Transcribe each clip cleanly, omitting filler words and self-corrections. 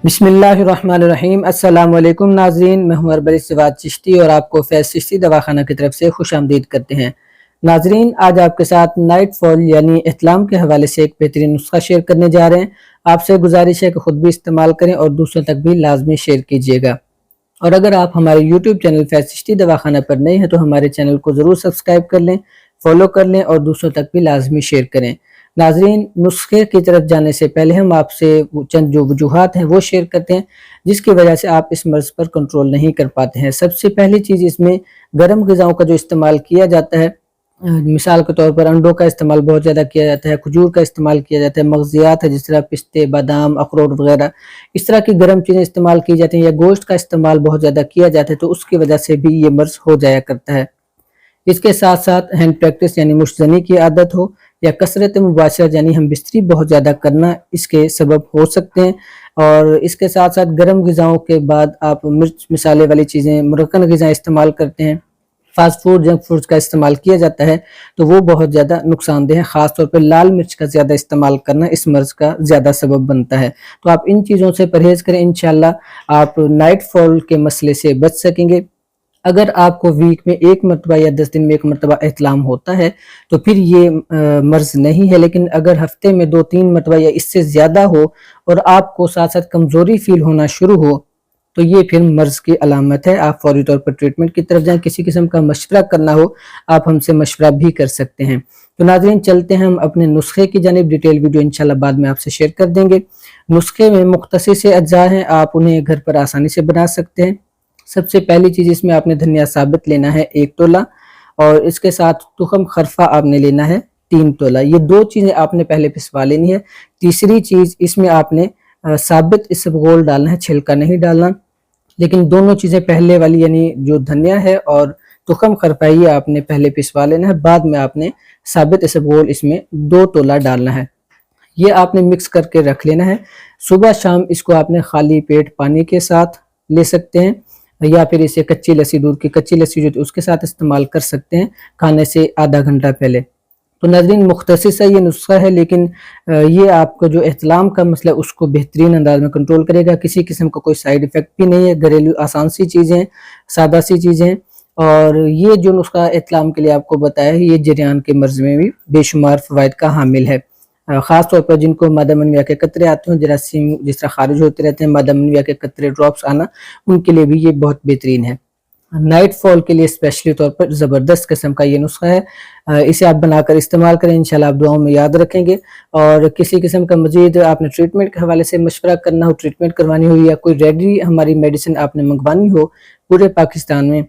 बिस्मिल्लाहिर्रहमानिर्रहीम। अस्सलाम वालेकुम नाजरीन, मैं हूं अरबल सवाद चिश्ती और आपको फैज़ चिश्ती दवाखाना की तरफ से खुश आमदीद करते हैं। नाजरीन, आज आपके साथ नाइट फॉल यानी एहतलाम के हवाले से एक बेहतरीन नुस्खा शेयर करने जा रहे हैं। आपसे गुजारिश है कि खुद भी इस्तेमाल करें और दूसरों तक भी लाजमी शेयर कीजिएगा। और अगर आप हमारे यूट्यूब चैनल फैज़ चिश्ती दवाखाना पर नए हैं तो हमारे चैनल को ज़रूर सब्सक्राइब कर लें, फॉलो कर लें और दूसरों तक भी लाजमी शेयर करें। नाजरीन, नुस्खे की तरफ जाने से पहले हम आपसे चंद जो वजूहात हैं वो शेयर करते हैं जिसकी वजह से आप इस मर्ज़ पर कंट्रोल नहीं कर पाते हैं। सबसे पहली चीज़, इसमें गर्म ग़िज़ाओं का जो इस्तेमाल किया जाता है, मिसाल के तौर पर अंडों का इस्तेमाल बहुत ज़्यादा किया जाता है, खजूर का इस्तेमाल किया जाता है, मग़ज़ियात है जिस तरह पिस्ते, बादाम, अखरोट वगैरह, इस तरह की गर्म चीज़ें इस्तेमाल की जाती हैं, या गोश्त का इस्तेमाल बहुत ज़्यादा किया जाता है तो उसकी वजह से भी ये मर्ज़ हो जाया करता है। इसके साथ साथ हैंड प्रैक्टिस यानी मुश्तनी की आदत हो, या कसरत मुबाशरत यानी हम बिस्तरी बहुत ज़्यादा करना इसके सबब हो सकते हैं। और इसके साथ साथ गर्म ग़िज़ाओं के बाद आप मिर्च मसाले वाली चीज़ें, मुरक्कन ग़िज़ाएँ इस्तेमाल करते हैं, फास्ट फूड, जंक फूड्स का इस्तेमाल किया जाता है तो वो बहुत ज़्यादा नुकसानदेह है। ख़ास तौर पर लाल मिर्च का ज़्यादा इस्तेमाल करना इस मर्ज़ का ज़्यादा सबब बनता है। तो आप इन चीज़ों से परहेज़ करें, इंशाअल्लाह आप नाइट फॉल के मसले से बच सकेंगे। अगर आपको वीक में एक मरतबा या 10 दिन में एक मरतबा एहतलाम होता है तो फिर ये मर्ज़ नहीं है, लेकिन अगर हफ्ते में 2-3 मरतबा या इससे ज़्यादा हो और आपको साथ साथ कमज़ोरी फील होना शुरू हो तो ये फिर मर्ज़ की अलामत है। आप फौरी तौर पर ट्रीटमेंट की तरफ जाएं। किसी किस्म का मशवरा करना हो आप हमसे मशवरा भी कर सकते हैं। तो नाज़रीन, चलते हैं हम अपने नुस्खे की जानिब। डिटेल वीडियो इंशाल्लाह बाद में आपसे शेयर कर देंगे। नुस्खे में मुख्तसर से अज्जा हैं, आप उन्हें घर पर आसानी से बना सकते हैं। सबसे पहली चीज़, इसमें आपने धनिया साबित लेना है 1 तोला, और इसके साथ तुखम खरफा आपने लेना है 3 तोला। ये 2 चीज़ें आपने पहले पिसवा लेनी है। तीसरी चीज़, इसमें आपने साबित इसबगोल डालना है, छिलका नहीं डालना। लेकिन दोनों चीज़ें पहले वाली यानी जो धनिया है और तुखम खरफा ये आपने पहले पिसवा लेना है, बाद में आपने साबित इसबगोल इसमें 2 तोला डालना है। ये आपने मिक्स करके रख लेना है। सुबह शाम इसको आपने खाली पेट पानी के साथ ले सकते हैं, या फिर इसे कच्ची लस्सी, दूध की कच्ची लस्सी जो उसके साथ इस्तेमाल कर सकते हैं खाने से आधा घंटा पहले। तो नाज़रीन, मुख्तसर सा ये नुस्खा है, लेकिन ये आपको जो एहतलाम का मसला उसको बेहतरीन अंदाज में कंट्रोल करेगा। किसी किस्म का कोई साइड इफ़ेक्ट भी नहीं है, घरेलू आसान सी चीज़ें, सादा सी चीज़ें। और ये जो नुस्खा एहतलाम के लिए आपको बताया है, ये जरियान के मर्ज़ में भी बेशुमार फ़वाइद का हामिल है। ख़ास तौर पर जिनको मादा मनविया के कतरे आते हैं, जरासीम जिस तरह खारिज होते रहते हैं, मादा मनविया के कतरे ड्रॉप्स आना, उनके लिए भी ये बहुत बेहतरीन है। नाइट फॉल के लिए स्पेशली तौर पर ज़बरदस्त किस्म का ये नुस्खा है। इसे आप बनाकर इस्तेमाल करें, इंशाल्लाह आप दुआओं में याद रखेंगे। और किसी किस्म का मजीद आपने ट्रीटमेंट के हवाले से मशवरा करना हो, ट्रीटमेंट करवानी हो, या कोई रेडी हमारी मेडिसिन आपने मंगवानी हो पूरे पाकिस्तान में,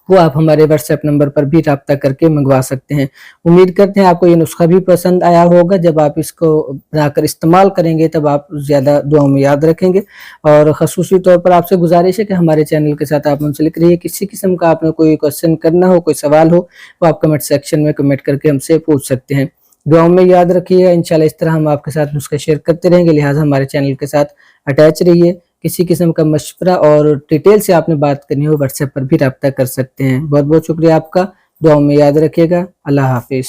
वो आप हमारे व्हाट्सएप नंबर पर भी रब्ता करके मंगवा सकते हैं। उम्मीद करते हैं आपको ये नुस्खा भी पसंद आया होगा। जब आप इसको बनाकर इस्तेमाल करेंगे तब आप ज़्यादा दुआओं में याद रखेंगे। और ख़ुसूसी तौर पर आपसे गुजारिश है कि हमारे चैनल के साथ आप मुंसलिक रहिए। किसी किस्म का आपने कोई क्वेश्चन करना हो, कोई सवाल हो, तो आप कमेंट सेक्शन में कमेंट करके हमसे पूछ सकते हैं। दुआओं में याद रखिएगा। इंशाल्लाह इस तरह हम आपके साथ नुस्खे शेयर करते रहेंगे, लिहाजा हमारे चैनल के साथ अटैच रहिए। किसी किस्म का मशवरा और डिटेल से आपने बात करनी हो व्हाट्सएप पर भी रब्ता कर सकते हैं। बहुत बहुत शुक्रिया आपका। दुआओं में याद रखिएगा। अल्लाह हाफिज़।